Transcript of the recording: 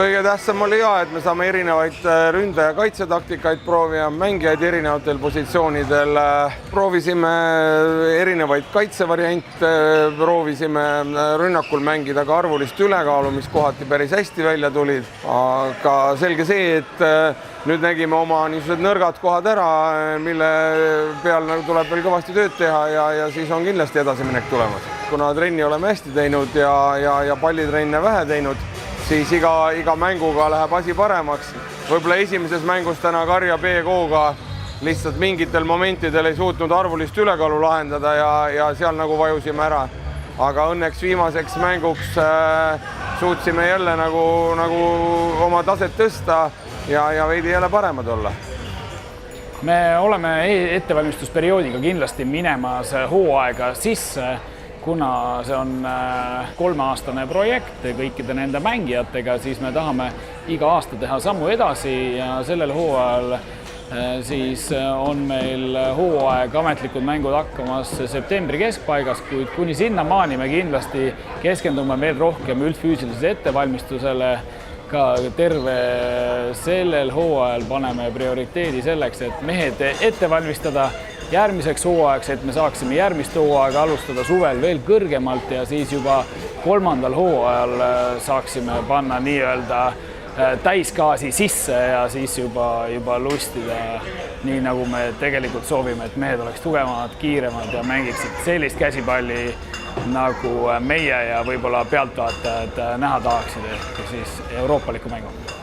Kõige tähtsam oli et me saame erinevaid ründe- ja kaitsetaktikaid proovida, mängijaid erinevatel positsioonidel. Proovisime erinevaid kaitsevariante, proovisime rünnakul mängida ka arvulist ülekaalu, mis kohati päris hästi välja tulid. Aga selge see, et nüüd nägime oma niisugused nõrgad kohad ära, mille peal tuleb veel kõvasti tööd teha ja siis on kindlasti edasiminek tulemas. Kuna trenni oleme hästi teinud ja pallitrenne vähe teinud, siis iga mänguga läheb asi paremaks. Võib-olla esimeses mängus täna Karja B-kooga lihtsalt mingitel momentidel ei suutnud arvulist ülekaalu lahendada ja seal nagu vajusime ära. Aga õnneks viimaseks mänguks suutsime jälle nagu oma taset tõsta ja veidi jälle paremad olla. Me oleme ettevalmistusperioodiga kindlasti minemas hooaega sisse, kuna see on 3-aastane projekt kõikide nende mängijatega, siis me tahame iga aasta teha sammu edasi ja sellel hooajal siis on meil hooaeg ametlikud mängud hakkamas septembri keskpaigas, kuid kuni sinnamaani me kindlasti keskendume veel rohkem üldfüüsilisele ettevalmistusele. Ka terve sellel hooajal paneme prioriteedi selleks, et mehed ette valmistada järgmiseks hooajaks, et me saaksime järgmist hooaega alustada suvel veel kõrgemalt ja siis juba 3. hooajal saaksime panna nii-öelda täisgaasi sisse ja siis juba lustida nii, nagu me tegelikult soovime, et mehed oleks tugevamad, kiiremad ja mängiksid sellist käsipalli, nagu meie ja võib-olla pealtvaatajad näha tahaksid, ehk siis euroopaliku mängu.